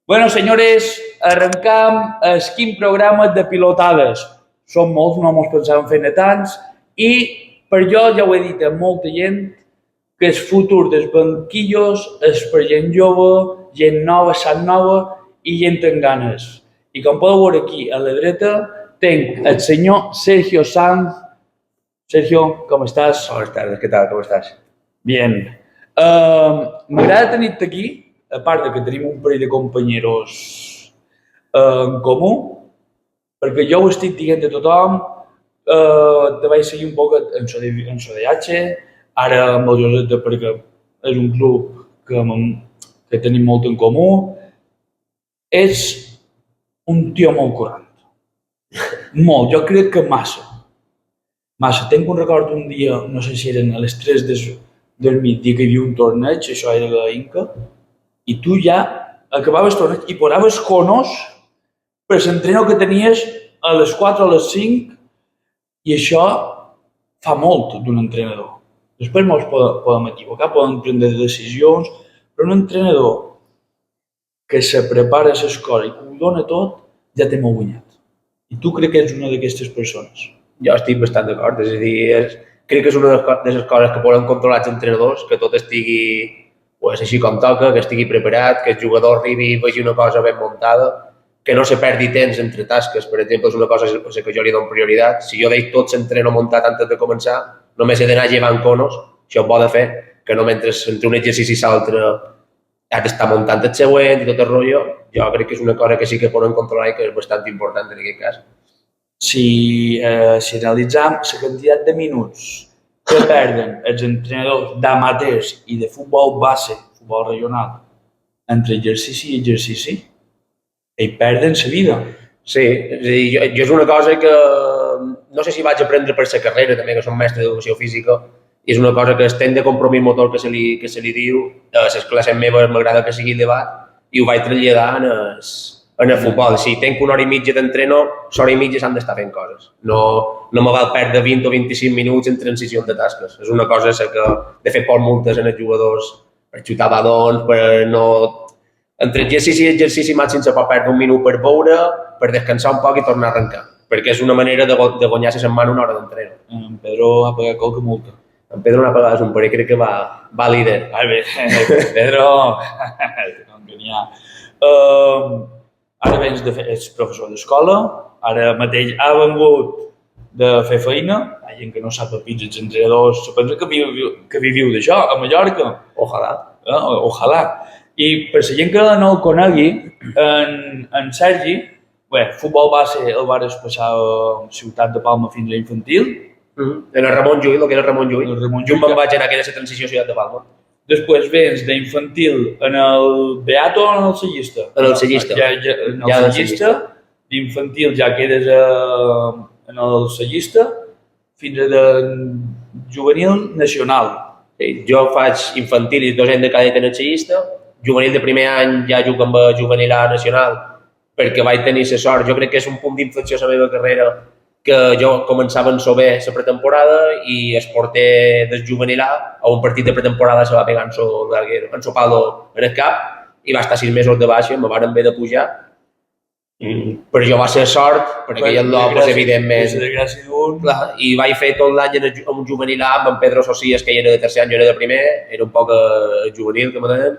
Bueno, senyores, arrencam el quin programa de pilotades. Són molts, no mos pensàvem fer-ne tants, i per jo ja ho he dit a molta gent que el futur dels banquillos és per gent jove, gent nova, sang nova i gent amb ganes. I com podeu veure aquí a la dreta, tenc el senyor Sergio Sanz. Sergio, com estàs? Buenas tardes, ¿qué tal? ¿Cómo estás? Bien. M'agrada tenir-te aquí, a part de que tenim un parell de companyeros en comú, perquè jo ho estic dient a tothom, te vaig seguir un poc en SODH, ara amb el Josep perquè és un club que tenim molt en comú. És un tio molt curant. Molt, jo crec que massa. Massa. Tenc un record un dia, no sé si eren a les 3 del migdia, que hi havia un torneig, això era de l'Inca, i tu ja acabaves el torneig i posaves conos per l'entrenador que tenies a les 4 o a les 5, i això fa molt d'un entrenador. Després molts podem equivocar, poden prendre decisions, però un entrenador que se prepara a l'escola i que ho dona tot, ja té molt guanyat. I tu crec que ets una d'aquestes persones. Jo estic bastant d'acord, és a dir, crec que és una de les coses que poden controlar els entrenadors, que tot estigui pues, així com toca, que estigui preparat, que el jugador arribi i vegi una cosa ben muntada, que no se perdi temps entre tasques, per exemple, és una cosa que jo li dono prioritat. Si jo veig tot l'entreno muntat antes de començar, només he d'anar llevant conos, això ho pot fer, que no mentre entre un exercici i l'altre has d'estar muntant el següent i tot el rotllo. Jo crec que és una cosa que sí que poden controlar i que és bastant important en aquest cas. Si analitzam la quantitat de minuts que perden els entrenadors d'amateurs i de futbol base, futbol regional, entre exercici i exercici, ells perden la vida. Sí, és a dir, jo és una cosa que no sé si vaig aprendre per la carrera, també, que som mestre d'educació física, i és una cosa que estem de compromís motor que se li diu, a les classes meves m'agrada que sigui debat, i ho vaig traslladar en el futbol. Si tenc una hora i mitja d'entreno, l'hora i mitja s'han d'estar fent coses. No me val perdre 20 o 25 minuts en transicions de tasques. És una cosa que, de fet, pot multes en els jugadors per xutar badons, per no... Entre exercici i exercici màxim se pot perdre un minut per beure, per descansar un poc i tornar a arrencar, perquè és una manera de guanyar la setmana una hora d'entreno. En Pedro ha pagat qualque multa. En Pedro n'ha pagat un parell, crec que va líder. Ai, bé, Pedro... no n'hi ha. Ara vens de fer, ets professor d'escola, ara mateix ha vengut de fer feina, hi ha gent que no sap pits els entrenadors, se pensa que viviu d'això, a Mallorca. Ojalà. Ojalà. I per la gent que no el conegui, en Sergi, bé, futbol base el vares passar a Ciutat de Palma fins a infantil. En el Ramon Llull, el que era el Ramon Llull. Jo me'n vaig anar a aquella transició a Ciutat de Palma. Després vens d'infantil en el Beato o en el Cellista? En el Cellista. En el Cellista. D'infantil ja quedes en el Cellista fins a juvenil nacional. Sí, jo faig infantil i 2 anys de cadet en el Cellista. Juvenil de primer any ja jugo amb juvenil A nacional perquè vaig tenir la sort. Jo crec que és un punt d'inflexió a la meva carrera que jo començava en bé la pretemporada i el porter del juvenil A un partit de pretemporada se va pegar en so palo en el cap i va estar 6 mesos de baixa, me van haver de pujar. Per jo va ser sort, perquè aquell lloc, evidentment... Clar, i vaig fer tot l'any en un juvenil A amb en Pedro Socias, que era de tercer any, jo era de primer, era un poc juvenil, que me deien,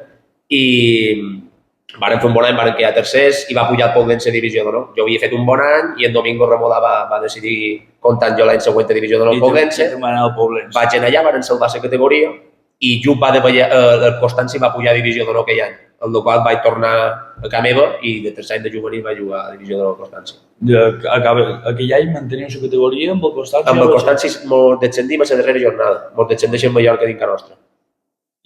i varen fer un bon any, varen quedar tercers i va pujar al Poblense a divisió d'honor. Jo havia fet un bon any i en Domingo Remolà va decidir comptant jo l'any següent a divisió d'honor al Poblense. Vaig anar allà, varen salvar la categoria i just el Constanci va pujar a divisió d'honor aquell any, el qual vaig tornar a casa meva i de tercer any de juvenil vaig jugar a divisió d'honor al Constanci. Aquell any manteniu la categoria amb el Constanci? Amb el Constanci ens descendim a la darrera jornada, ens descendeixen Mallorca dintre nostra.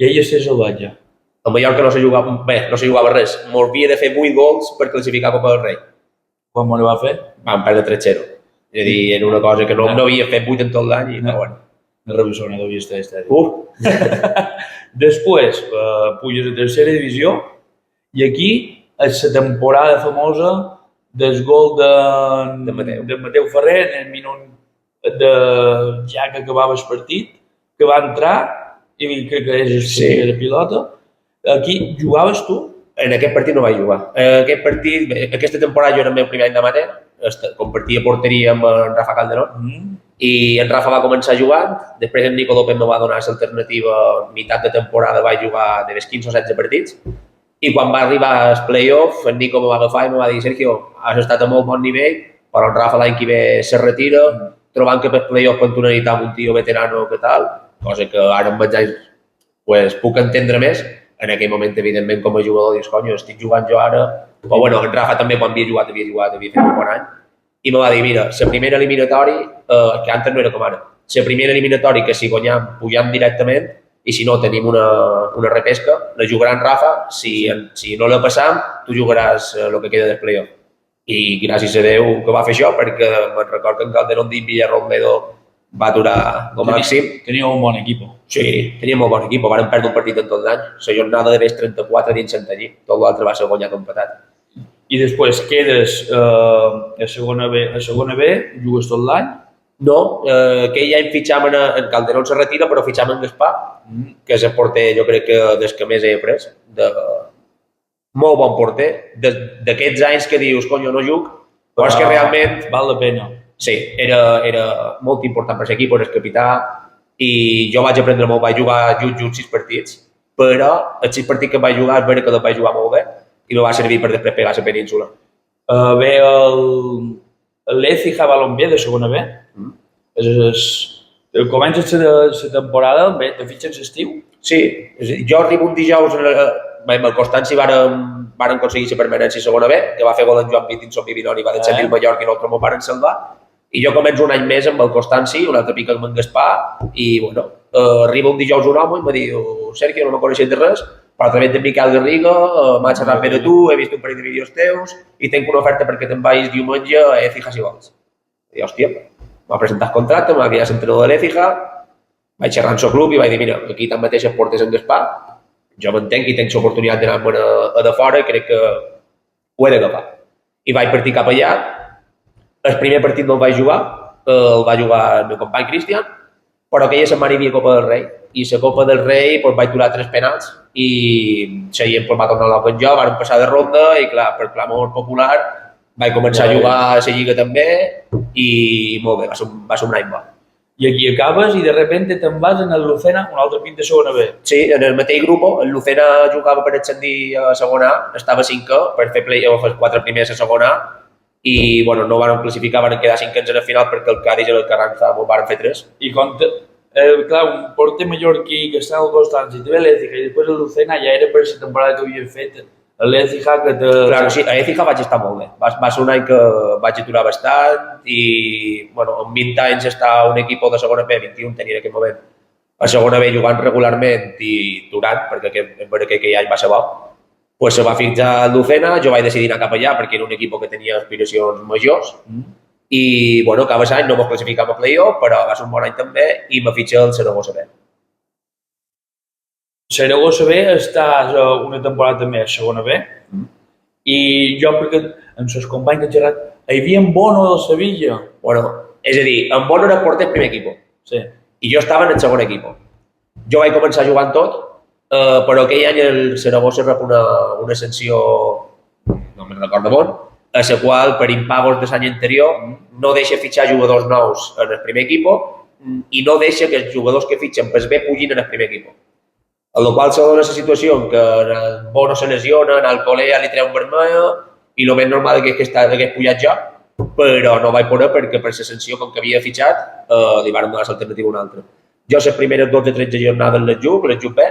I ell és salvatge? A Mallorca no se jugava res. Ens havia de fer 8 gols per classificar Copa del Rei. Quan m'ho va fer? Vam perdre 3-0. És a dir, era una cosa que no havia fet 8 en tot l'any i bueno. No revisor, no havia estat. Després puges a tercera divisió i aquí és la temporada famosa del gol de Mateu Ferrer en el minut ja que acabava el partit, que va entrar i crec que és la pilota. Aquí jugaves tu? En aquest partit no vaig jugar. Aquest partit, bé, aquesta temporada jo era el meu primer any d'amateur, compartia porteria amb en Rafa Calderón, i en Rafa va començar jugant, després en Nico López me va donar l'alternativa, meitat de temporada vaig jugar de 15 o 16 partits, i quan va arribar al playoff, en Nico me va agafar i me va dir Sergio, has estat a molt bon nivell, però en Rafa l'any que ve se retira, trobant que per playoff per tu necessitava un tio veterano que tal, cosa que ara amb els anys pues, puc entendre més. En aquell moment, evidentment, com a jugador, dius, conyo, estic jugant jo ara. Però, bueno, en Rafa també, quan havia fet un bon any. I me va dir, mira, la primera eliminatori, que antes no era com ara, la primera eliminatori que si guanyam, pujam directament, i si no, tenim una repesca, la jugarà en Rafa, si no la passam, tu jugaràs el que queda del playoff. I gràcies a Déu que va fer això, perquè me'n record que en Calderón d'In Villarrobledo va durar com màxim. Tenia un bon equip. Sí, tenia molt bon equip, van perdre un partit en tot l'any. La jornada de vez 34 dins allí, tot l'altre va ser guanyat o empatat. I després quedes a segona B, jugues tot l'any? No, aquell any fitxam en Calderón se retira, però fitxam en Gaspar, que és el porter, jo crec que des que més he après, molt bon porter, d'aquests anys que dius, conyo, no juc, però és que realment... Val la pena. Sí, era molt important per l'equip, era el capità, i jo vaig aprendre molt, vaig jugar just 6 partits, però els 6 partits que vaig jugar és vera que els vaig jugar molt bé i me va servir per després pegar la península. Ve l'Écija Balompié de segona B. Comences la temporada, bé, te fitxen l'estiu? Sí, jo arribo un dijous, amb el Constanci varen aconseguir la permanència a segona B, que va fer gol en Joan Vitinson Vivinoni, va descendir el Mallorca i nosaltres m'ho varen salvar. I jo començo un any més amb el Constanci, un altre pica amb en Gaspar, i bueno, arriba un dijous un home i em diu Sergio, no me coneixes de res, però també de Miquel Garriga, m'ha xerrat bé de tu, he vist un parell de vídeos teus i tinc una oferta perquè te'n vagis diumenge a Écija si vols. I hòstia, m'ha presentat contracte, m'ha criat l'entrenador de l'Écija, vaig xerrar amb el club i vaig dir, mira, aquí tanmateix et portes en Gaspar, jo m'entenc i tinc l'oportunitat d'anar-me'n a de fora i crec que ho he d'agafar. I vaig partir cap allà. El primer partit no el vaig jugar, el va jugar el meu company Cristian, però aquella setmana hi havia Copa del Rei. I la Copa del Rei doncs, vaig aturar 3 penals i Xavier va tornar l'open jo, van passar de ronda i clar, per clamor popular vaig començar a jugar a la Lliga també i molt bé, va ser un any bo. I aquí acabes i de repente te'n vas en el Lucena, un altre equip de segona B. Sí, en el mateix grup, el Lucena jugava per ascendir a segona A, estava 5 per fer play-off els 4 primers a segona A i bueno, no van classificar, van quedar 5 en el final perquè el Cádiz i el Carranza m'ho van fer 3. I clar, un porter mallorquí que està al Constanci, té l'Écija i després el Lucena ja era per la temporada que havia fet l'Écija que te... Clar, sí, a Écija vaig estar molt bé. Va ser un any que vaig aturar bastant i, bueno, amb 20 anys estar un equip de segona B, 21 tenia en aquell moment, a segona B jugant regularment i durant, perquè aquell any va ser bo, pues se va fixar el Lucena, jo vaig decidir anar cap allà perquè era un equip que tenia aspiracions majors i, bueno, cada any no mos classificàvem a playoff, però va ser un bon any també i me fitxa el Saragossa B. Saragossa B estàs una temporada també a segona B i jo perquè amb els companys que he xerrat hi havia en Bono del Sevilla. Bueno, és a dir, en Bono era porter primer equip sí. I jo estava en el segon equip. Jo vaig començar jugant tot, però aquell any el Saragossa rep una sanció, no me'n recordo bon, a la qual per impagos de l'any anterior no deixa fitxar jugadors nous en el primer equip i no deixa que els jugadors que fitxen per B pugin en el primer equip. En la qual se dona la situació en què el Bono se lesiona, en el Colea li treu un vermell i el més normal és que hagués pujat jo, però no vaig poder perquè per la sanció com que havia fitxat li van donar l'alternativa a un altre. Jo les primeres 12-13 jornades les juc bé,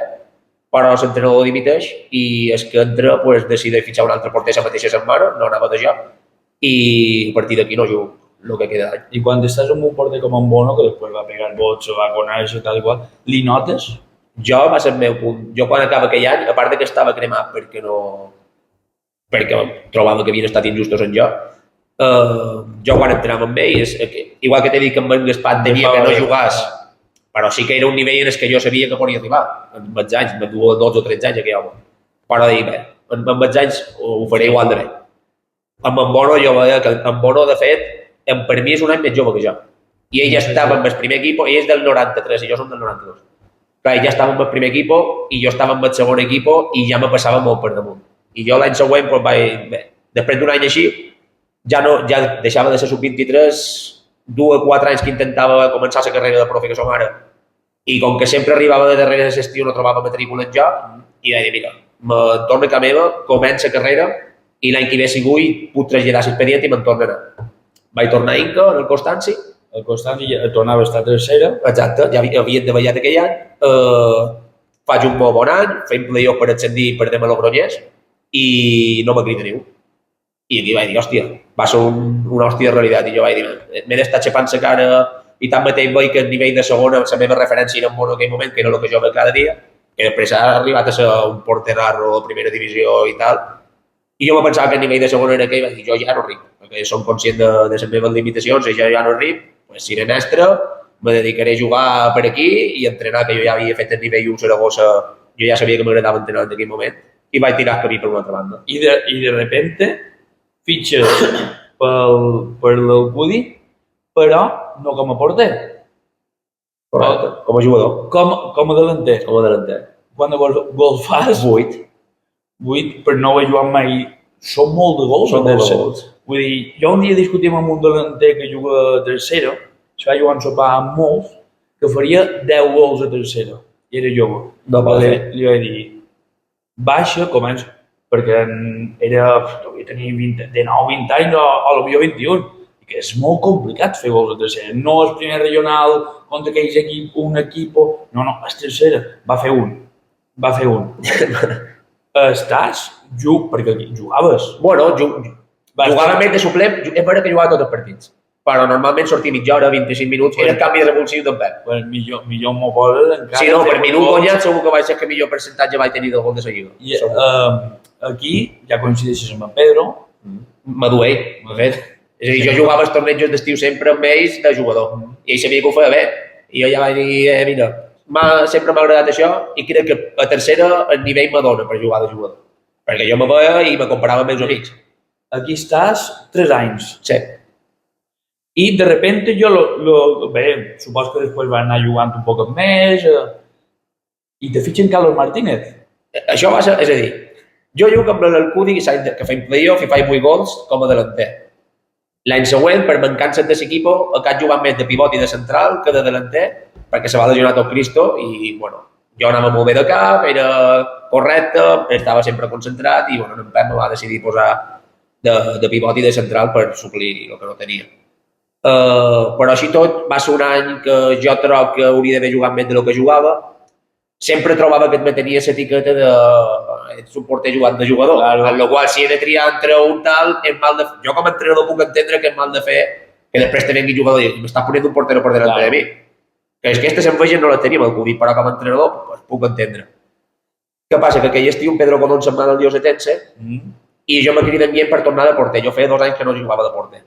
però l'entrenador dimiteix i el que entra pues, decideix fitxar un altre porter la mateixa setmana, no anava de jo, i a partir d'aquí no jugo el que queda d'any. I quan estàs amb un porter com en Bono, que després va pegar vots, va conèixer, tal i qual, li notes? Jo va ser el meu punt. Jo quan acaba aquell any, a part que estava cremat perquè trobava que havien estat injustos en jo quan entrenava amb ell, igual que t'he dit que amb en Gaspar tenia que no jugàs, però sí que era un nivell en què jo sabia que podia arribar. Amb els anys, amb 12 o 13 anys aquell home. Però dic, bé, amb els anys ho faré igual de bé. Amb en Bono jo veia que en Bono, de fet, per mi és un any més jove que jo. I ell ja estava amb el primer equip, ell és del 93 i jo som del 92. Clar, ell ja estava amb el primer equip i jo estava amb el segon equip i ja me passava molt per damunt. I jo l'any següent, doncs, bé, després d'un any així, ja deixava de ser sub-23, 2 o 4 anys que intentava començar la carrera de profe que som ara, i com que sempre arribava de darrere de l'estiu no trobava matrícula en joc, i vaig dir, mira, me torno a casa meva, comença carrera, i l'any que ve, si vull, puc traslladar l'expedient i me'n torno a anar. Vaig tornar a Inca, en el Constanci. El Constanci ja tornava a estar tercera. Exacte, ja havien davallat aquell any. Faig un molt bon any, feim playoff per ascendir i perdem a Logroñés, i no me crida ningú. I aquí vaig dir, hòstia, va ser una hòstia de realitat. I jo vaig dir, m'he d'estar xapant la cara i tanmateix veig que a nivell de segona la meva referència era en aquell moment, que era el que jo veig cada dia, que després ha arribat a ser un porter raro de primera divisió i tal. I jo me pensava que a nivell de segona era aquell, i vaig dir, jo ja no arribo, perquè som conscient de les meves limitacions i jo ja no arribo, pues, si era mestre, me dedicaré a jugar per aquí i entrenar, que jo ja havia fet el nivell 1 Saragossa, jo ja sabia que m'agradava entrenar en aquell moment, i vaig tirar el camí per una altra banda. I de repente fitxes per l'Alcudi, però no com a porter. Correcte, com a jugador. Com a delanter. Com a delanter. Quant de gols fas? 8. 8, però no ho he jugat mai. Són molt de gols. Són molt de gols. Vull dir, jo un dia discutim amb un delanter que juga a tercera, se va jugar un sopar amb molts, que faria 10 gols a tercera. I era jove. No pot ser. Li vaig dir, baixa, comença, perquè devia tenir 19, 20 anys o potser 21, i que és molt complicat fer gols a tercera. No és primer regional contra aquells un equip, no, és tercera. Va fer un. Estàs, perquè jugaves. Bueno, jugava més de suplent, és vera que jugava tots els partits, però normalment sortia mitja hora, 25 minuts, era el canvi de revulsiu d'en Pep. Pues millor m'ho poses encara. Sí, no, per minut guanyat segur que vaig ser que millor percentatge vaig tenir del gol de seguida. I aquí ja coincideixes amb en Pedro. Maduell, de fet. És a dir, jo jugava els tornejos d'estiu sempre amb ells de jugador, i ell sabia que ho feia bé. I jo ja vaig dir, mira, sempre m'ha agradat això i crec que a tercera el nivell m'adona per jugar de jugador. Perquè jo me veia i me comparava amb meus amics. Aquí estàs 3 anys. Sí. I de repente bé, supos que després va anar jugant un poc més i te fitxen Carlos Martínez. Això va ser, és a dir, jo jugo amb l'Alcudi que feim playoff i faig 8 gols com a delanter. L'any següent, per mancances de l'equip, acabo jugant més de pivot i de central que de delanter, perquè se va lesionar tot Cristo i, bueno, jo anava molt bé de cap, era correcte, estava sempre concentrat i, bueno, en Pep me va decidir posar de pivot i de central per suplir el que no tenia. Però així tot, va ser un any que jo trobo que hauria d'haver jugat més del que jugava. Sempre trobava que me tenia l'etiqueta de ets un porter jugant de jugador, en la qual si he de triar entre un tal, jo com a entrenador puc entendre que és mal de fer que després te vengui jugador i m'estàs ponent un portero per davant de mi. Que és que aquestes enveges no les teníem al Covid, però com a entrenador pues, puc entendre. Què passa? Que aquell estiu Pedro Colón se'n va al Diosetense i jo me criden guient per tornar de porter. Jo feia 2 anys que no jugava de porter.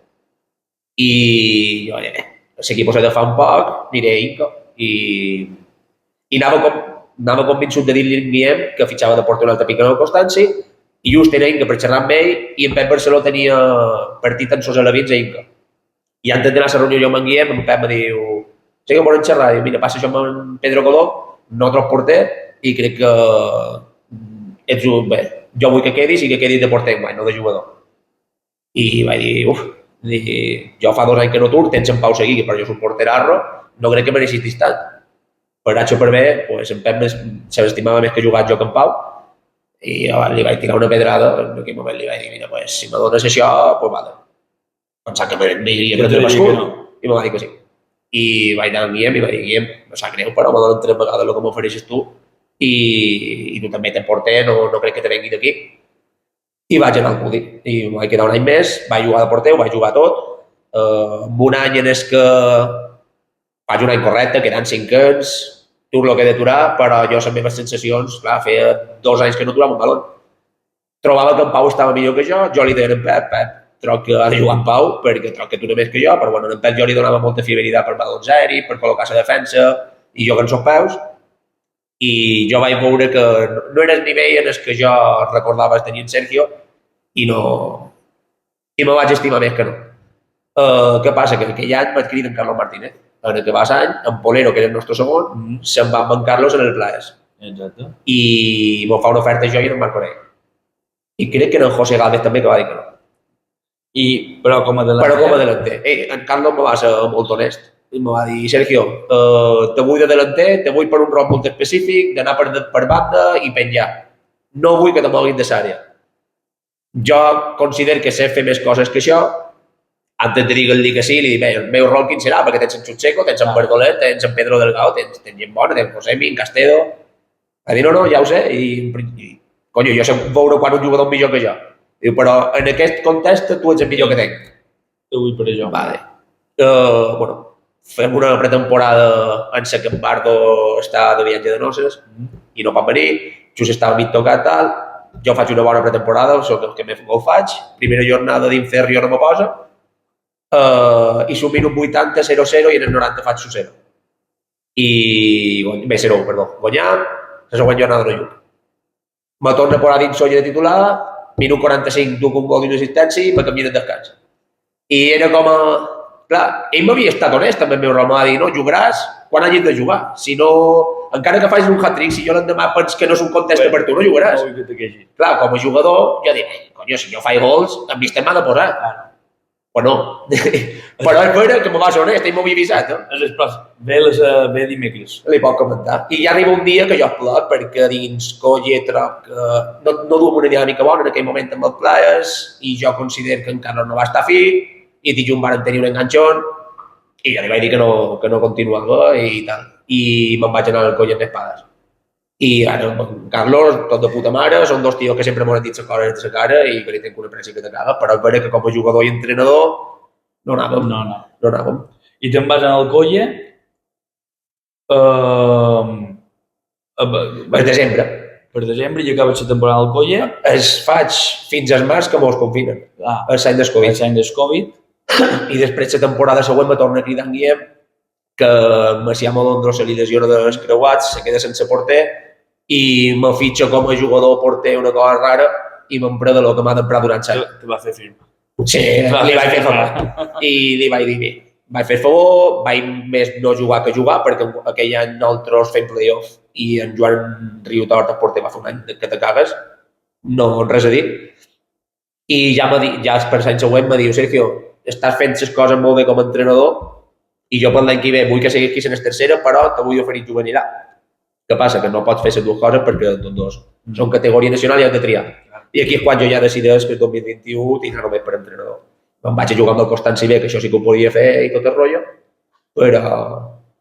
I jo, l'equip s'ha de fer un poc, aniré a Inca i anava convençut de dir-li Guillem que fitxava de porter un altre pic en el Constanci i just era Inca per xerrar amb ell i en Pep Barceló tenia partit en sos alevins a Inca. I antes d'anar a la reunió jo amb en Guillem, en Pep me diu sé que volen xerrar, diu, mira, passa això amb en Pedro Coló, no trob porter i crec que ets un... Bé, jo vull que quedis i que quedis de porter enguany, no de jugador. I vaig dir, jo fa 2 anys que no tur, tens en Pau Seguí, que per jo és un porterarro, no crec que me n'eixis distant. Per H per B, pues, en Pep se l'estimava més que jugar jo que en Pau i li vaig tirar una pedrada, en aquell moment li vaig dir, mira, pues, si me dones això, pues vale. Pensant que m'aniria a prendre l'escut i me va dir que sí. I vaig anar amb Guillem i vaig dir, Guillem, no sap greu, però me donen 3 vegades el que m'ofereixes tu i tu també te'n porter, no crec que te vengui d'aquí. I vaig anar al Cudi. I vaig quedar un any més, vaig jugar de porter, ho vaig jugar tot. Un any en el que faig un any correcte, quedant 5 anys, tur el que he de turar, però jo les meves sensacions, clar, feia 2 anys que no turava un balon. Trobava que en Pau estava millor que jo li deia en Pep, troc que ha de jugar en Pau, perquè troc que tu més que jo, però bueno, en Pep jo li donava molta fiabilitat per balons aeris, per col·locar la defensa, i jo que en soc peus, i jo vaig veure que no era el nivell en el que jo recordava tenir en Sergio, i me vaig estimar més que no. Què passa? Que aquell any vaig cridar en Carlos Martínez. En el que va l'any, en Polero, que era el nostre segon, se'n va amb en Carlos en el Plaes. Exacte. I m'ho fa una oferta jo i en Marc Orell. I crec que era en José Gálvez també que va dir que no. Però com a delanter... Però com a delanter. En Carlos me va ser molt honest. I me va dir, Sergio, te vull de delanter, te vull per un rol molt específic, d'anar per banda i penjar. No vull que te moguis de l'àrea. Jo considero que sé fer més coses que això. Antes de dir que sí, li dic, bé, el meu rol quin serà? Perquè tens en Chutseco, tens en Bergolet, tens en Pedro Delgado, tens gent bona, tens Josemi, en Castedo. Va dir, no, ja ho sé. I conyo, jo sé veure quan un jugador és millor que jo. Diu, però en aquest context tu ets el millor que tenc. Te vull per això. Vale. Bueno, fem una pretemporada en la que en Bardo està de viatge de noces i no pot venir, just estava mig tocat tal, jo faig una bona pretemporada, soc el que més ho faig, primera jornada d'Inferrio no me posa, i som minut 80, 0-0 i en el 90 faig 0. Bé, 0-1, perdó. Guanyam, la següent jornada no jugo. Me torna a posar dins Solla de titular, minut 45 duc un gol i una assistència i me canvien de descans. I era com a... Clar, ell m'havia estat honest amb el meu rol, m'ha dit, no, jugaràs quan hagis de jugar. Si no, encara que facis un hat-trick, si jo l'endemà penso que no és un contest per tu, no jugaràs. No vull que te queixis. Clar, com a jugador, jo dic, conyo, si jo faig gols, en vista m'ha de posar. O no. Però és vera que me va ser honest, ell m'havia avisat, no? Ve dimecres. Li pot comentar. I ja arriba un dia que jo explot, perquè dins Colle trob que no duem una dinàmica bona en aquell moment amb els players, i jo considero que encara no va estar fi, i dilluns van tenir un enganxón, i ja li vaig dir que no continuava i tal. I me'n vaig anar al Colle amb espades. I ara, Carlos, tot de puta mare, són dos tios que sempre m'han dit les coses de la cara i que li tenc una pressa que te caga, però és vera que com a jugador i entrenador no anàvem. No anàvem. I te'n vas anar al Colle Per desembre. Per desembre i acabes la temporada al Colle. Es faig fins al març que mos confinen. El any del Covid. El any del Covid. I després la temporada següent me torna a cridar en Guillem que Macià Molondro se li lesiona dels creuats, se queda sense porter i me fitxa com a jugador porter una cosa rara i m'empra de lo que m'ha d'emprar durant l'any. Te va fer firma. Sí, li vaig fer favor. I li vaig dir bé. Vaig fer favor, vaig més no jugar que jugar, perquè aquell any nosaltres fem playoff i en Joan Riutort, el porter, va fer un any que te cagues, no res a dir. I ja per l'any següent me diu, Sergio, estàs fent les coses molt bé com a entrenador i jo per l'any que ve vull que segueixis en la tercera, però te vull oferir juvenil A. Què passa? Que no pots fer les dues coses perquè tots dos són categoria nacional i has de triar. I aquí és quan jo ja decideix que el 2021 tindrà només per entrenador. Em vaig a jugar amb el Constanci B, que això sí que ho podia fer i tot el rotllo, però...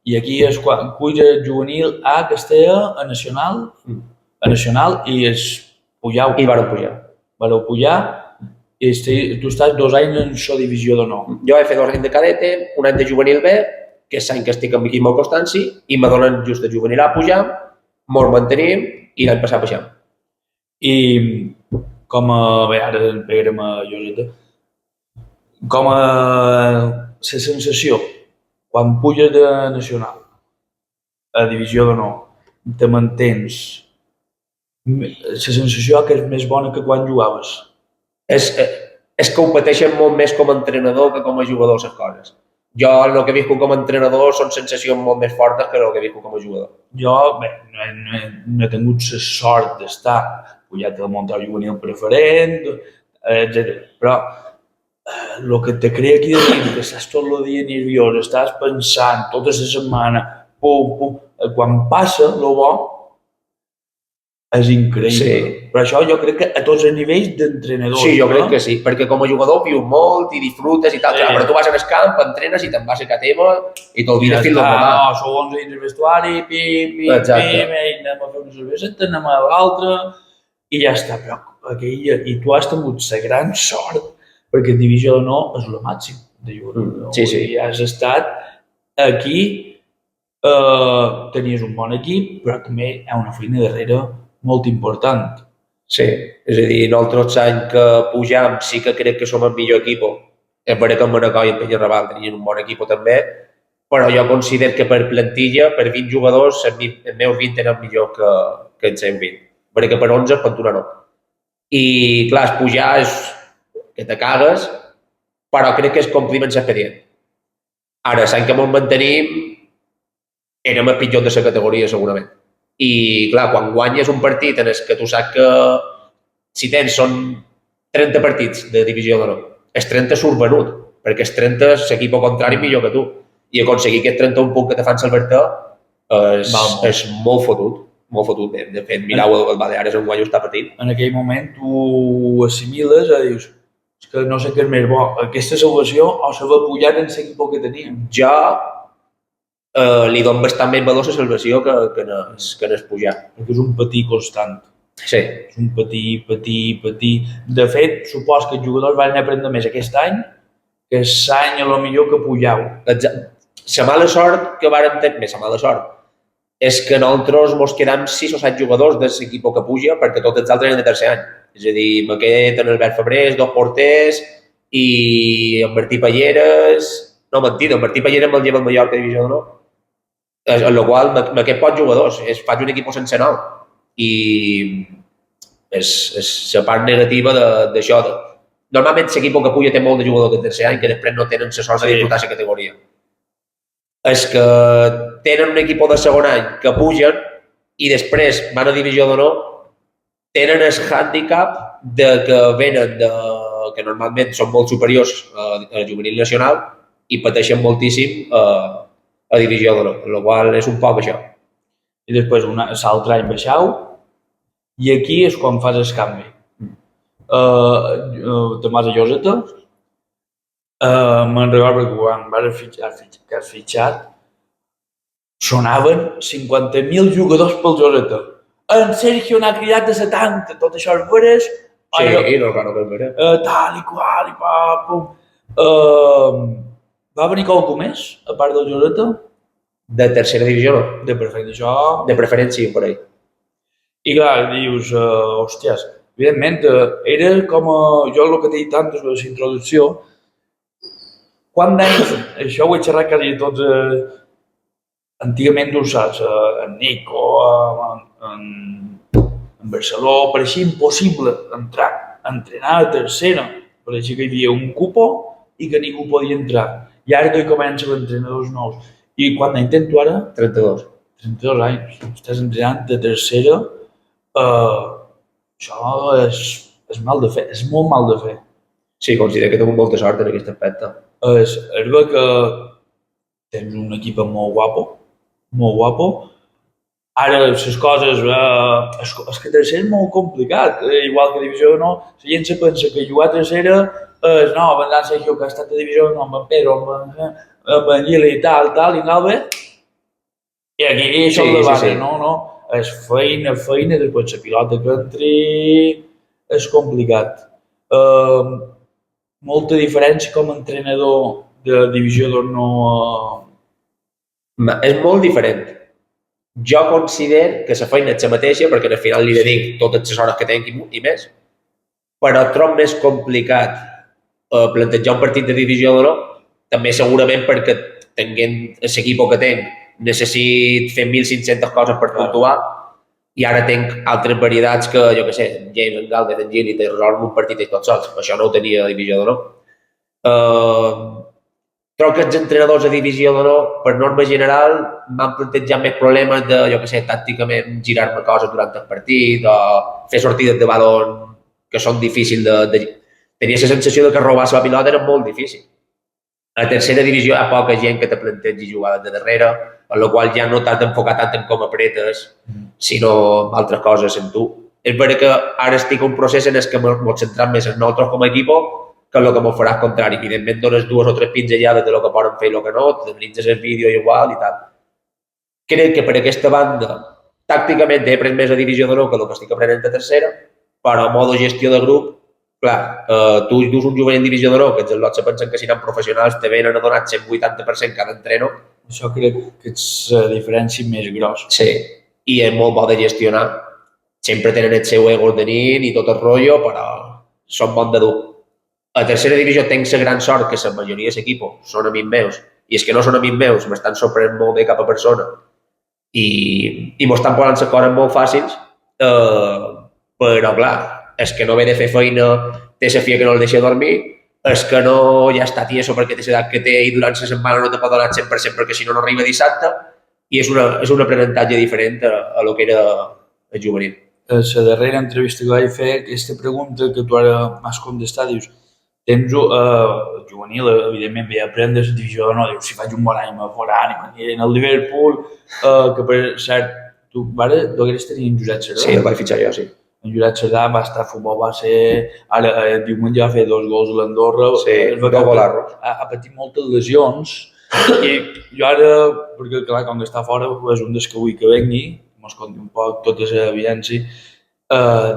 I aquí és quan cuida juvenil a Castella, a Nacional, i és pujau. I varen pujar. Vareu pujar i tu estàs 2 anys en la divisió d'honor. Jo he fet 2 anys de cadete, un any de juvenil B, que és l'any que estic amb l'equip amb el Constanci, i me donen just de juvenil A pujar, mos mantenim i l'any passat baixem. I com a... Bé, ara pegarem a Joseta. Com a la sensació, quan puges de Nacional a divisió d'honor, te mantens, la sensació que és més bona que quan jugaves. És que ho pateixen molt més com a entrenador que com a jugador les coses. Jo el que visco com a entrenador són sensacions molt més fortes que el que visco com a jugador. Jo, bé, no he tingut la sort d'estar pujat al Montreal juvenil preferent, etc. Però el que te crea aquí de dins, que estàs tot el dia nerviós, estàs pensant tota la setmana, pum, quan passa el bo, és increïble. Sí. Però això jo crec que a tots els nivells d'entrenadors. Sí, jo crec que sí, perquè com a jugador vius molt i disfrutes i tal, Sí. però tu vas al camp, entrenes i te'n vas a casa teva i t'olvides fins al demà. No, sou 11 dins el vestuari, anem a fer una cerveseta, anem a l'altra, i ja està. Però i tu has tingut la gran sort, perquè divisió d'honor és el màxim de jugador. Sí, sí. I has estat aquí, tenies un bon equip, però també hi ha una feina darrere molt important. Sí, és a dir, nosaltres l'any que pujam sí que crec que som el millor equip. És vera que en Manacor i en Penyarrabal tenien un bon equip també, però jo considero que per plantilla, per 20 jugadors, els meus 20 eren millor que els 120. Perquè per 11, Pantuna no. I clar, es pujar és que te cagues, però crec que és compliment l'expedient. Ara, l'any que ens mantenim, érem el pitjor de la categoria, segurament. I, clar, quan guanyes un partit en el que tu saps que si tens són 30 partits de divisió d'honor, els 30 surt venut, perquè els 30 és l'equip contrari millor que tu. I aconseguir aquests 31 punts que te fan salvar-te és molt fotut. Molt fotut. De fet, mireu el Baleares en guanyo està patint. En aquell moment tu assimiles i dius és que no sé què és més bo, aquesta salvació o s'ha pujat en l'equip que teníem. Jo li dono bastant més valor a la salvació que n'és pujar. Perquè és un patir constant. Sí. És un patir. De fet, supos que els jugadors van aprendre més aquest any que l'any a lo millor que pujau. La mala sort que varen tenir, més la mala sort, és que nosaltres ens quedam 6 o 7 jugadors de l'equip que puja perquè tots els altres eren de tercer any. És a dir, me quedé en Albert Febrés, 2 porters i en Martí Palleres... No, mentida, en Martí Palleres me'l lleva el Mallorca de divisió d'honor. En la qual me queden pocs jugadors, faig un equip sense nou. I és la part negativa d'això. Normalment l'equip que puja té molt de jugadors de tercer any que després no tenen la sort de disfrutar la categoria. És que tenen un equip de segon any que pugen i després van a divisió d'honor, tenen el hàndicap de que venen que normalment són molt superiors a juvenil nacional i pateixen moltíssim a divisió d'honor, el qual és un poc això. I després l'altre any baixau i aquí és quan fas el canvi. Tomàs a Lloseta, me'n recordo que quan vas fitxat sonaven 50.000 jugadors pel Lloseta. En Sergio n'ha cridat de 70, tot això és veres. Sí, no que és veres. Tal i qual, i pum. Va venir qualcú més, a part del Lloseta? De tercera divisió, no? De preferència, això... De preferència, per ahí. I clar, dius, hòsties, evidentment, era com jo el que t'he dit antes, la introducció, quant d'anys, això ho he xerrat quasi tots, antigament, ho saps, en Nico, en Barcelona, pareixia impossible entrar, entrenar a tercera, pareixia que hi havia un cupo i que ningú podia entrar. I ara que comencen entrenadors nous. I quan intento ara? 32. 32 anys. Estàs entrenant de tercera, això és mal de fer, és molt mal de fer. Sí, considero que tinc molta sort en aquest aspecte. És bé que tens un equip molt guapo. Ara les coses, és que tercera és molt complicat, igual que divisió no, la gent se pensa que jugar a tercera és no, amb en Sergio que ha estat a divisió no, amb en Pedro, amb en Gili i tal, i anava bé. I aquí això és la base, no? És feina, després la pilota que entri és complicat. Molta diferència com a entrenador de divisió d'honor. És molt diferent. Jo considero que la feina és la mateixa perquè al final li dedic totes les hores que tinc i més, però trobo més complicat plantejar un partit de divisió d'honor, també segurament perquè tenint l'equip que tinc necessit fer 1.500 coses per puntuar i ara tinc altres varietats que, jo què sé, James, en Galvez, en Gili, te resolen un partit i tots sols. Això no ho tenia a divisió d'honor. Trobo que els entrenadors a divisió d'honor, per norma general, m'han plantejat més problemes de, jo què sé, tàcticament girar-me coses durant el partit o fer sortides de balon que són difícils de... Tenia la sensació de que robar la pilota era molt difícil. A la tercera divisió hi ha poca gent que te plantegi jugades de darrere, en la qual ja no t'has d'enfocar tant en com apretes, sinó en altres coses en tu. És vera que ara estic en un procés en què m'ho centrat més en nosaltres com a equip que el que m'ho farà al contrari. Evidentment dones 2 o 3 pinzellades de lo que poden fer i el que no, t'analitzes el vídeo igual i tal. Crec que per aquesta banda, tàcticament he après més a divisió d'honor que el que estic aprenent a tercera, però a modo gestió de grup, clar, tu dus un juvenil en divisió d'honor que els al·lots se pensen que si eren professionals te venen a donar 180% cada entreno. Això crec que és la diferència més grossa. Sí, i és molt bo de gestionar. Sempre tenen el seu ego de nit i tot el rotllo, però són bons de dur. A tercera divisió tinc la gran sort que la majoria de l'equip són amics meus, i els que no són amics meus m'estan sorprenent molt bé cap a persona i m'ho estan posant les coses molt fàcils, però clar, és que no ve de fer feina, té la filla que no el deixa dormir, és que no ja està tieso perquè té l'edat que té i durant la setmana no te pot donar el 100% perquè si no arriba dissabte, i és un aprenentatge diferent a lo que era el juvenil. la darrera entrevista que vaig fer, aquesta pregunta que tu ara m'has contestat, dius, tens juvenil, evidentment, ve a aprendre la divisió d'honor, dius, si faig un bon any me faran, i m'aniré al Liverpool, que per cert, tu hagueres tenir en Josep Cerdà? Sí, el vaig fitxar jo, sí. En Josep Cerdà va estar a futbol, va ser... Ara, diumenge va fer 2 gols a l'Andorra. Sí, 2 golarros. Ha patit moltes lesions. I jo ara, perquè clar, com que està fora, és un dels que vull que vengui, mos conti un poc tota la evidència,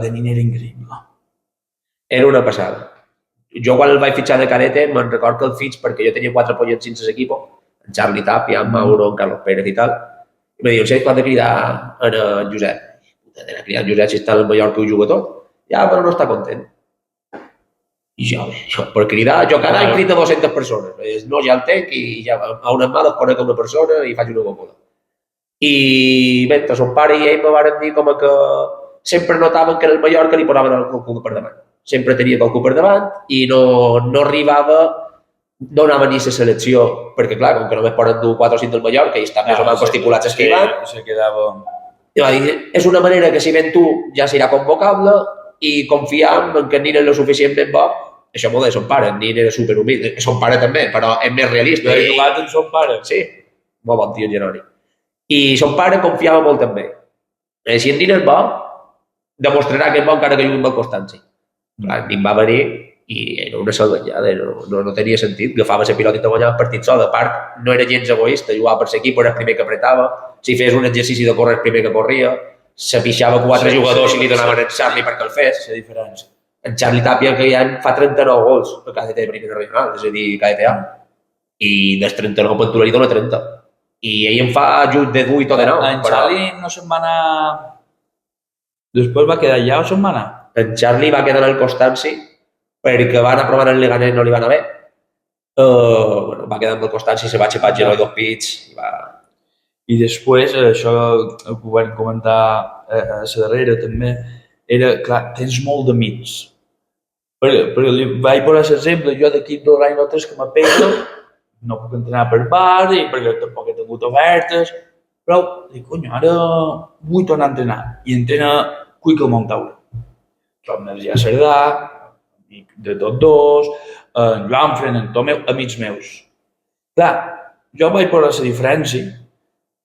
de nin era increïble. Era una passada. Jo quan el vaig fitxar de cadete me'n record que el fitx perquè jo tenia 4 pollets a l'equip, en Charlie Tapia, en Mauro, en Carlos Pérez i tal, i em diuen, saps quan de cridar en Josep? Puta, d'anar a cridar en Josep si està en el Mallorca ho juga tot. Ja, però no està content. I jo per cridar, jo cada any crida 200 persones. No, ja el tenc i ja a unes males conec una persona i faig una gomoda. I mentre son pare i ell me van dir com que sempre notaven que en el Mallorca li posaven el cul per davant. Sempre tenia el cul per davant i no arribava, no anava ni a la selecció, perquè clar, com que només poden dur 4 o 5 del Mallorca i estan més o menys estipulats els que hi van, se quedava... i va dir, és una manera que si ven tu ja serà convocable i confiam en que Nin és lo suficientment bo. Això m'ho deia son pare, Nin era superhumil, son pare també, però és més realista. He jugat amb son pare? Sí, molt bon tio, Geroni. I son pare confiava molt en ell. Si en Nin és bo, demostrarà que és bo encara que jugui amb el Constanci. Nin va venir i era una salvatjada, no tenia sentit. Agafava la pilota i te guanyava el partit sol. A part, no era gens egoista, jugava per l'equip, era el primer que apretava. Si fes un exercici de córrer, el primer que corria. Se pixava 4 jugadors i li donaven en Charlie perquè el fes. La diferència. En Charlie Tapia que ja fa 39 gols per KDT de primera regional, és a dir, KDTA. I dels 39 per tu li dona 30. I ell en fa just de 8 o de 9. En Charlie no se'n va anar... Després va quedar allà o se'n va anar? En Charlie va quedar al Constanci perquè van a provar el Leganés no li van a bé. Va quedar amb el Constanci, se va xepar el Geroi 2 pits i va... I després, això que ho vam comentar a la darrera també, era, clar, tens molt d'amics. Perquè li vaig posar l'exemple, jo d'aquí 2 anys o 3 que m'apego, no puc entrenar per bar, i perquè tampoc he tingut ofertes, però dic, conyo, ara vull tornar a entrenar. I entrena Quick al Montaure. Trobo en Adrià Cerdà, amic de tots dos, en Joanfran, en Tomeu, amics meus. Clar, jo vaig posar la diferència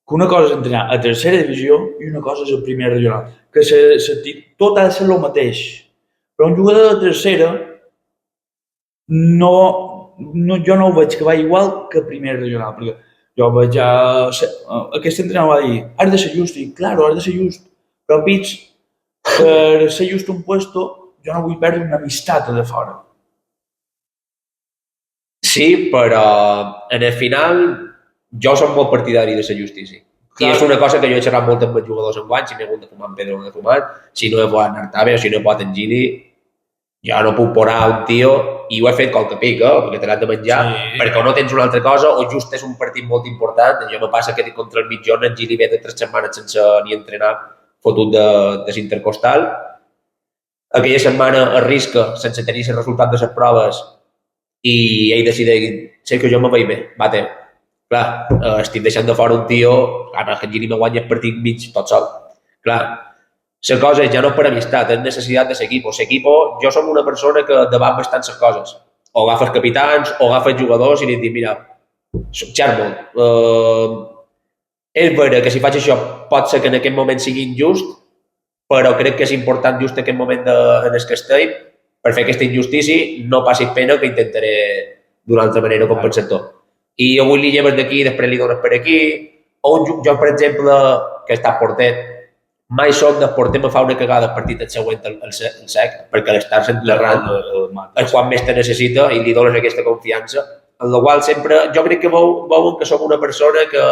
que una cosa és entrenar a tercera divisió i una cosa és a primera regional. Que tot ha de ser el mateix. Però un jugador de tercera jo no ho veig que va igual que a primera regional. Perquè jo vaig aquest entrenador va dir, has de ser just. I claro, has de ser just. Però pits, per ser just un puesto, jo no vull perdre una amistat de fora. Sí, però en el final jo som molt partidari de la justícia. Clar. I és una cosa que jo he xerrat molt amb els jugadors enguany, si m'he hagut de fumar en Pedro o de fumar, si no he pot Artabe o si no he pot en Gili, jo no puc posar un tio, i ho he fet qualque pic, perquè te l'has de menjar, perquè o no tens una altra cosa, o just és un partit molt important. Jo me passa que contra el mitjón en Gili ve de 3 setmanes sense ni entrenar, fotut de l'intercostal. Aquella setmana arrisca, sense tenir el resultat de les proves, i ell decideix, sé que jo me veig bé, bate. Clar, estic deixant de fora un tio, clar, que en Gili me guanya el partit mig tot sol. Clar, la cosa ja no és per amistat, és necessitat de l'equip. L'equip, jo som una persona que debat bastant les coses. O agafa els capitans, o agafa els jugadors i li dic, mira, soc xermo. És vera que si faig això pot ser que en aquest moment sigui injust, però crec que és important just en aquest moment en el que estem, per fer aquesta injustícia, no passi pena que intentaré d'una altra manera compensar-ho. I avui li lleves d'aquí i després li dones per aquí. O jo, per exemple, que està portet, mai soc de porter, me fa una cagada el partit el següent al sec, perquè l'estar s'enterrant és quan més te necessita i li dones aquesta confiança. En la qual sempre, jo crec que veuen que som una persona que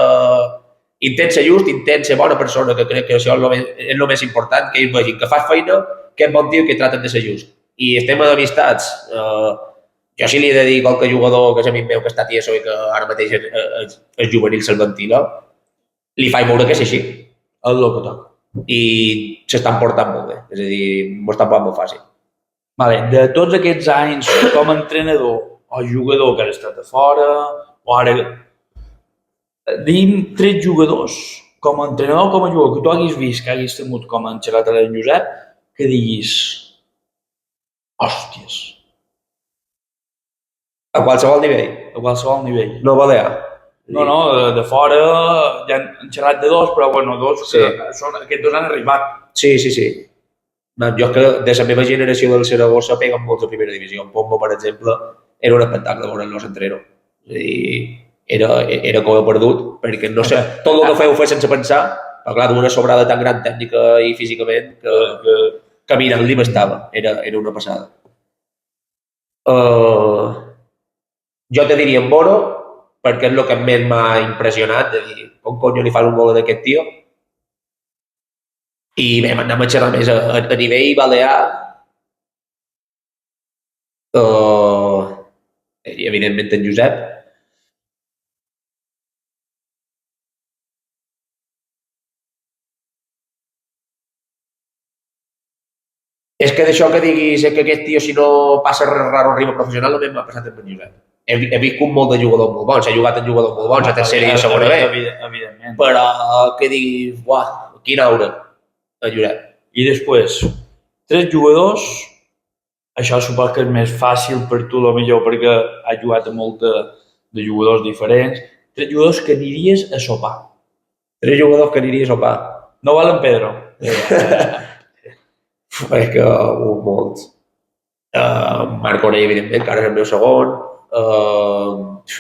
intent ser just, intent ser bona persona, que crec que això és el més important, que ells vegin que fas feina, que és bon tio i que traten de ser just. I el tema d'amistats, jo sí li he de dir a qualque jugador que és amic meu que està tieso i que ara mateix és juvenil se'l ventila, li faig veure que és així. És el que toca. I s'estan portant molt bé, és a dir, m'ho estan portant molt fàcil. Vale, de tots aquests anys com a entrenador o jugador que has estat a fora, o ara... Digui'm 3 jugadors com a entrenador, com a jugador, que tu haguis vist, que haguis tingut com a enxegat en Josep, que diguis, hòsties, A qualsevol nivell. a qualsevol nivell. No balear. No, de fora ja han xerrat de dos, però bueno, dos, Sí. aquests dos han arribat. Sí, sí, sí. Jo que de la meva generació del Saragossa peguen molts a primera divisió. En Pombo, per exemple, era un espectacle veure-los entreno. És a dir, era com a perdut, perquè no sé, tot el que feu ho feia sense pensar, però clar, d'una sobrada tan gran tècnica i físicament que caminant-li bastava. Era una passada. Jo te diria en Boro, perquè és el que més m'ha impressionat, de dir, com conyo li fan un gol a aquest tio? I bé, anem a xerrar més a nivell balear. I evidentment en Josep. És que d'això que diguis que aquest tio si no passa res raro arriba professional, només m'ha passat amb en Josep. He viscut molt de jugadors molt bons, he jugat amb jugadors molt bons, a tercera i a segona B. Evidentment. Però que diguis, uah, quina aura, en Josep. I després, 3 jugadors, això supos que és més fàcil per tu, millor perquè has jugat a molt de jugadors diferents. 3 jugadors que aniries a sopar. 3 jugadors que aniries a sopar. No valen Pedro. És que molts. Marconell, evidentment, que ara és el meu segon.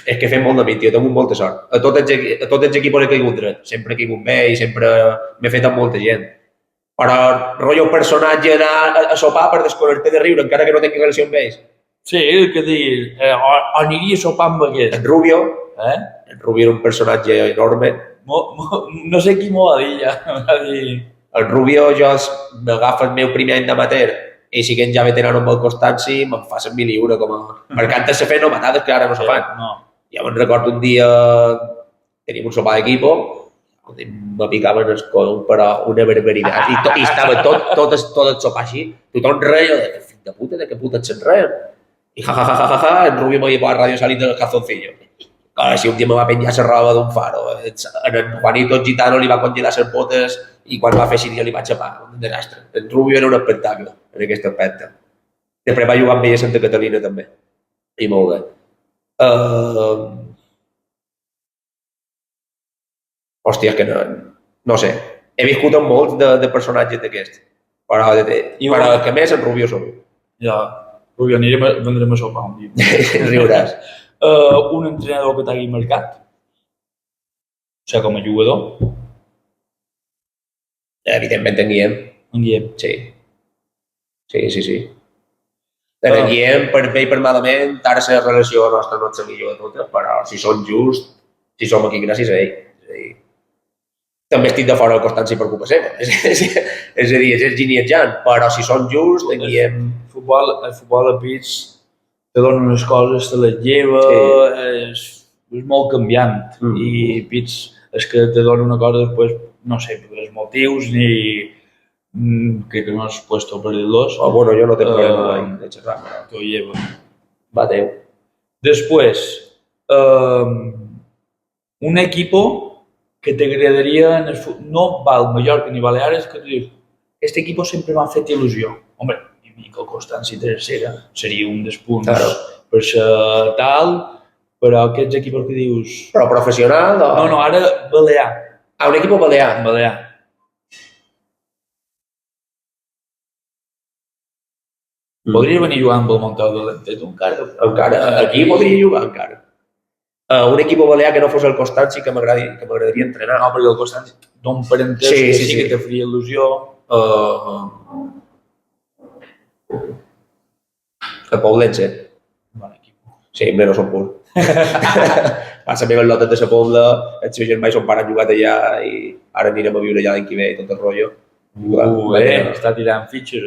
És que fem molt de mi, tio, tinc molta sort. A tots els equips he caigut dret. Sempre he caigut bé i sempre m'he fet amb molta gent. Però rotllo personatge anar a sopar per desconnectar de riure, encara que no tingui relació amb ells. Sí, que diguis, aniria a sopar amb aquest. En Rubio. En Rubio era un personatge enorme. No sé qui m'ho va dir ja. Va dir... El Rubio, jo m'agafa el meu primer any d'amateur i si que ja veterano amb el Constanci me'n fa 100.000 euros com a... Perquè antes se feien nomatades que ara no se fan. No. Ja me'n recordo un dia teníem un sopar d'equipo me picaven el col, però una barbaritat. I estava tot el sopar així. Tothom reia de que fill de puta, de que puta et se'n reien. I en Rubio m'havia posat Radio Salit del calzoncillo. Clar, si un dia me va penjar la roba d'un faro. En Juanito Gitano li va congelar les botes i quan va fer així li va xapar. Un desastre. En Rubio era un espectacle en aquest aspecte. Després va jugar amb ell a Santa Catalina també. I molt bé. Hòstia, que no sé. He viscut amb molts de personatges d'aquests. Però el que més en Rubio som. Ja, Rubio, vendrem a sopar un dia. Riuràs. Un entrenador que t'hagi marcat? O sigui, com a jugador? Evidentment en Guillem. En Guillem. Sí. Sí. En Guillem, per bé i per malament, ara la relació nostra no és la millor de totes, però si som just, si som aquí gràcies a ell. També estic de fora del Constanci per culpa seva. És a dir, és genietjant, però si som just, en Guillem... El futbol a pits te dona unes coses, te les lleva, és molt canviant. I pits és que te dona una cosa després, no sé, per els motius ni... crec que no has puesto per dir-los. Bueno, jo no tengo problema de xerrar. Te ho lleva. Va, Déu. Després, un equipo que t'agradaria, no val Mallorca ni Baleares, que tu dius, este equipo sempre m'ha fet il·lusió. Hombre, i que el Constanci tercera seria un dels punts per ser tal, però aquests equips que dius... Però professional o...? No, ara balear. Un equip balear? Balear. Podria venir jugant amb el Montau de l'Entet, encara. Aquí podria jugar encara. Un equip balear que no fos el Constanci que m'agradaria entrenar. No, perquè el Constanci d'un parentesc sí que te faria il·lusió. El Poblense. Bon equip. Sí, no són pur. Passa més el lotet de la Pobla, el seu germà i son pare han jugat allà i ara anirem a viure allà l'any que ve i tot el rotllo. Està tirant fitxes,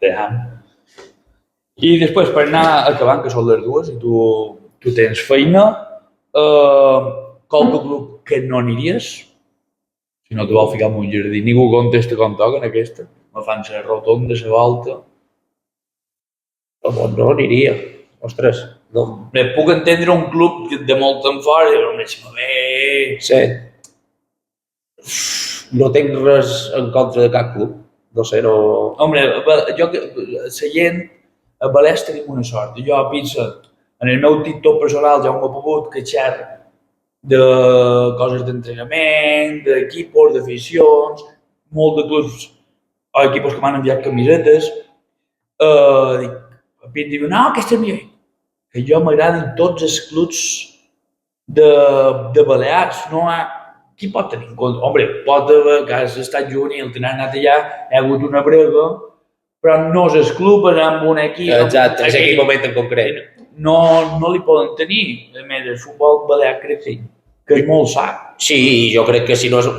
Te amo. I després, per anar acabant, que són les dues, i tu tens feina, qualque club que no aniries? Si no te vol ficar en un jardí, ningú contesta com toca en aquesta. Me fan la rotonda, la volta. No aniria. Ostres, no. Bé, puc entendre un club de molt en fora i dir, deixa'm bé. Sí. No tinc res en contra de cap club. No sé, no... Home, jo, la gent, a Valès tenim una sort. Jo a Pizza, en el meu TikTok personal ja m'he pogut queixar de coses d'entrenament, d'equipos, d'aficions, molt de clubs o equipos que m'han enviat camisetes. Dic, a Pizza diu, no, aquesta és millor. Que jo m'agraden tots els clubs de Balears, no hi ha... Qui pot tenir en compte? Home, pot haver, que has estat juvenil, te n'has anat allà, hi ha hagut una brega, però no és el club, és amb un equip... Exacte, és aquell moment en concret. No li poden tenir. A més, el futbol balear crec que és molt sa. Sí, jo crec que si no és...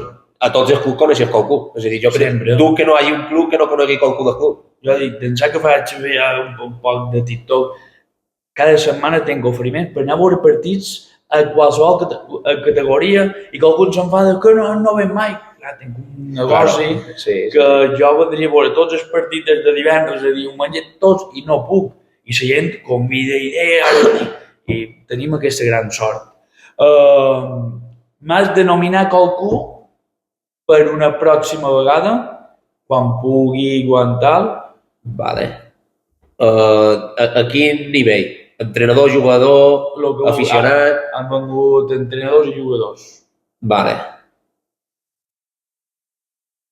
A tots els clubs coneixes qualcú. És a dir, jo crec Sempre. que no hi hagi un club que no conegui qualcú del club. Jo dic, pensar que faig un poc de TikTok, cada setmana tinc oferiments per anar a veure partits a qualsevol categoria i que algú s'enfada que no ven mai. Clar, tinc un negoci que jo vendria a veure tots els partits des de divendres a diumenge, tots, i no puc. I la gent convida i tenim aquesta gran sort. M'has de nominar qualcú per una pròxima vegada, quan pugui, quan tal. Vale. A quin nivell? Entrenador, jugador, aficionat... Han vengut entrenadors i jugadors. Vale.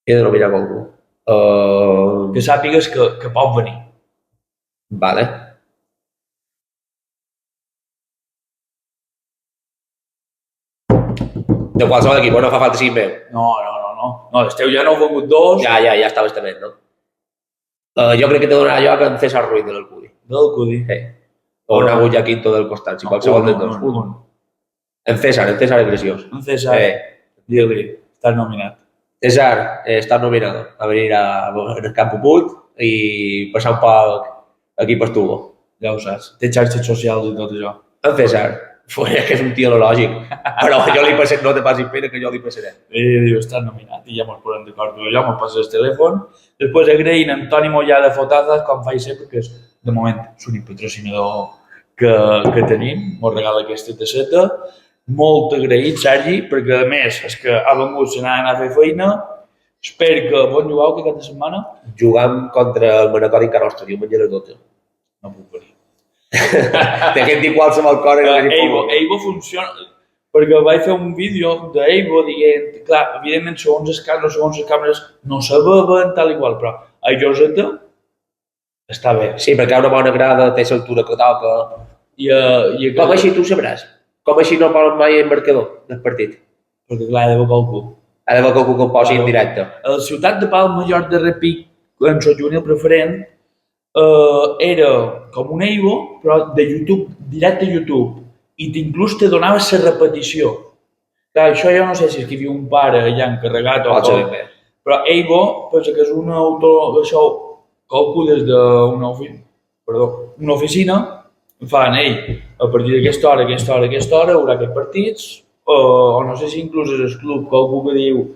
He de nominar qualcú. Que sàpigues que pot venir. Vale. De qualsevol equip, no fa falta sigui meu. No. No, el teu ja no heu vengut dos. Ja estava estament, no? Jo crec que te donarà lloc en César Ruiz de l'Alcudi. De l'Alcudi? Sí. O en Agulla Quinto del costat, si qualsevol dels dos. En César és graciós. En César, digue-li, estàs nominat. César, estás nominado a venir en el Campo Put i passar un poc aquí per Tubo. Ja ho saps, té xarxes socials i tot això. En César, és que és un tio lògic, però jo li passaré, no te passis pena que jo li passaré. I diu, estàs nominat i ja mos posem d'acord. Jo me'l passes el telèfon. Després agraint a Antoni Mollà de Fotazas, com faig sempre, que és, de moment, l'únic patrocinador que tenim, mos regala aquesta tasseta. Molt agraït, Sergi, perquè a més és que ha vengut, se n'ha d'anar a fer feina. Espero que bon jugueu aquesta setmana. Jugam contra el Manacor Incarostre, diumenge a les 12. No puc venir. T'he dit qualsevol cosa. Eivo funciona, perquè vaig fer un vídeo d'Eivo dient, clar, evidentment segons les càmeres no se veuen tal i qual, però a Joseta està bé. Sí, perquè ha una bona grada, té l'altura que toca. Com així tu sabràs? Com així no posen mai el marcador del partit? Perquè clar, ha d'haver qualcú. Ha d'haver qualcú que el posi en directe. A la ciutat de Palma, jo de repic, en el juvenil preferent, era com un Eivo, però de YouTube, directe a YouTube, i inclús te donava la repetició. Clar, això jo no sé si és que hi havia un pare allà encarregat o com, però Eivo, pensa que és un autor, això, qualcú des d'una oficina, fan, a partir d'aquesta hora, hi haurà aquests partits, o no sé si inclús és el club, qualcú que diu,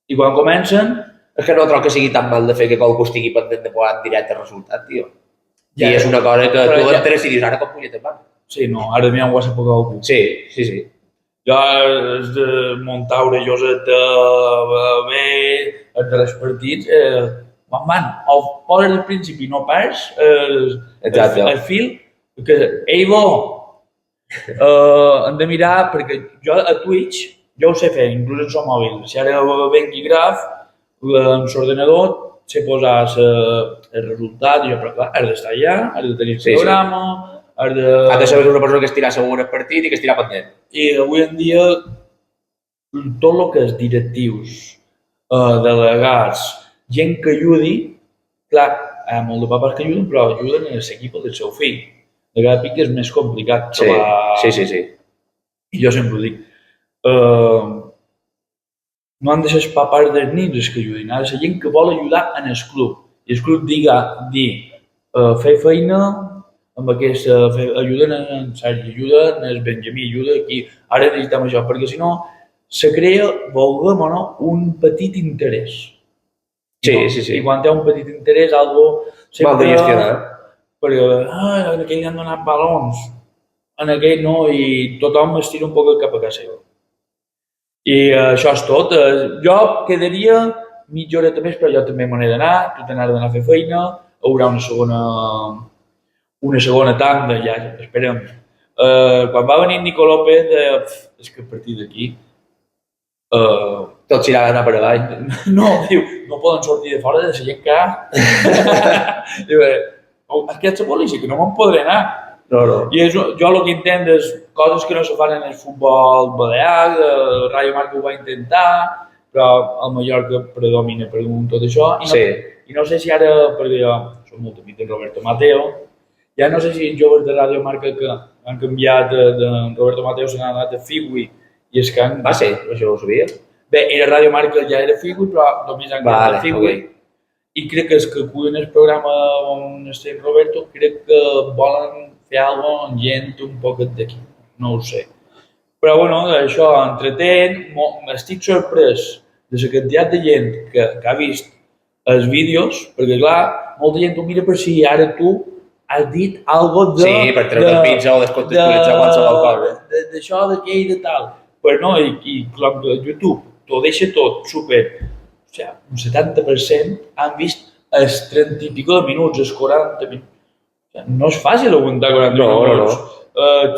i quan comencen... És que no trobo que sigui tan mal de fer que qualcú estigui pendent de posar en directe el resultat, tio. I és una cosa que tu entres i dius, ara com punyet en van. Sí, no, ara m'hi ha un WhatsApp a qualcú. Sí. Jo, és de Montaure, Joseta, bé, de les partits, van, o poses al principi no pas el fil, que Eivo, hem de mirar, perquè jo a Twitch, jo ho sé fer, inclús en el mòbil, si ara vengui graf, en l'ordenador, sé posar el resultat, i jo, però clar, has d'estar allà, has de tenir el programa, has de saber una persona que estirà segur el partit i que estirà pendent. I avui en dia, tot el que és directius, delegats, gent que ajudi, clar, hi ha molt de papes que ajuden, però ajuden en l'equip del seu fill. De cada pic és més complicat trobar... Sí. I jo sempre ho dic. No han de ser els papars dels nins els que ajudin, ha de ser gent que vol ajudar en el club. I el club fer feina amb aquesta, ajuden en Sergi, ajuden en Benjamí, ajuda aquí, ara necessitem això, perquè si no se crea, vulguem o no, un petit interès. Sí, sí, sí. I quan hi ha un petit interès, algo Mal de gestionar. perquè en aquell li han donat balons, en aquell no, i tothom es tira un poc cap a casa seva. I això és tot. Jo quedaria mitja horeta més, però jo també me n'he d'anar, tu te n'has d'anar a fer feina, hi haurà una segona tanda, ja, esperem. Quan va venir Nico López, és que a partir d'aquí Tot s'irà d'anar per avall. no, diu, no poden sortir de fora de la gent que diu, aquesta policia que no me'n podré anar. No. I jo el que entenc és coses que no se fan en el futbol balear, el Rayo Marca ho va intentar, però el Mallorca predomina per damunt tot això. I no sé si ara, perquè jo soc molt amic de Roberto Mateo, ja no sé si els joves de Radio Marca que han canviat de Roberto Mateo se n'han anat a Figui i és que han... Va ser, això no ho sabia. Bé, era Radio Marca, ja era Figui, però només han canviat a Figui. Okay. I crec que els que cuiden el programa on estem Roberto, crec que volen fer alguna cosa amb gent un poc d'aquí, no ho sé. Però bueno, això entretén, estic sorprès de la quantitat de gent que ha vist els vídeos, perquè clar, molta gent ho mira per si ara tu has dit alguna cosa de... Sí, per treure el pizza o descontextualitzar qualsevol cosa. D'això, d'aquell, de tal. Però no, i clar, YouTube t'ho deixa tot super... O sigui, un 70% han vist els 30 i pico de minuts, els 40 minuts. O sigui, no és fàcil aguantar 40 minuts.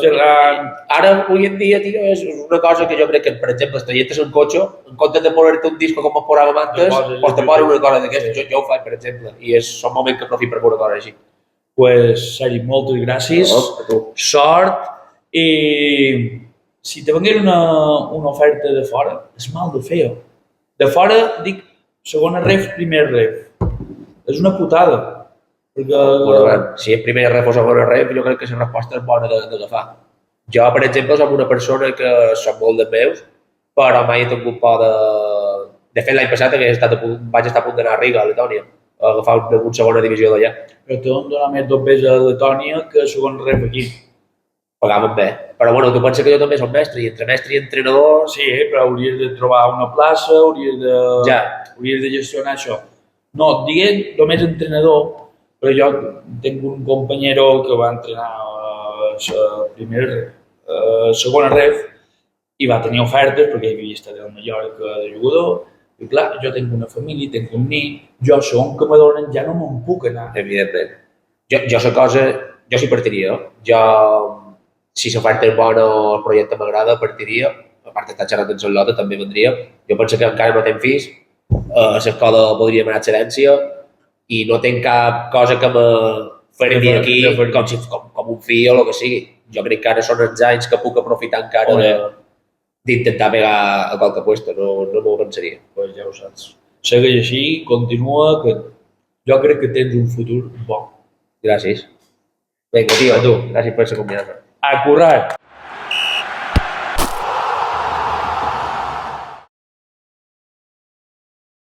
Xerrant... Ara, avui en dia, tio, és una cosa que jo crec que, per exemple, si t'agientes en cotxe, en comptes de posar-te un disco com es posàvem antes, pues te posa una cosa d'aquesta. Jo ho faig, per exemple, i són moments que aprofito per veure coses així. Pues, Sergi, moltes gràcies, sort, i si te vengués una oferta de fora, és mal de fer. De fora, dic, segona ref, primer ref. És una putada. Perquè... Bueno, si és primera ref o segona ref, jo crec que la resposta és bona d'agafar. Jo, per exemple, som una persona que som molt dels meus, però mai he tingut por de... De fet, l'any passat vaig estar a punt d'anar a Riga, a Letònia, a agafar una segona divisió d'allà. Però t'han donat més dobbers a Letònia que a segon ref aquí. Pagaven bé. Però bueno, tu penses que jo també soc mestre, i entre mestre i entrenador... Sí, però hauries de trobar una plaça, hauries de gestionar això. No, diguem només entrenador, però jo tinc un companyero que va entrenar a segona ref i va tenir ofertes perquè havia estat a Mallorca de jugador. I clar, jo tinc una família, tinc un nen, jo segon que me donen ja no me'n puc anar. Evidentment. Jo la cosa, jo sí partiria. Jo, si l'oferta és bona o el projecte m'agrada, partiria. A part d'estar xerrant amb Lota, també vendria. Jo penso que encara no tenc fills, a l'escola podria anar a excel·lència i no tenc cap cosa que me faré dir aquí com un fill o el que sigui. Jo crec que ara són els anys que puc aprofitar encara d'intentar pegar a qualque puesto, no m'ho pensaria. Pues ja ho saps. Segueix així, continua, que jo crec que tens un futur bo. Gràcies. Vinga, tio, a tu. Gràcies per la confiança. A currar!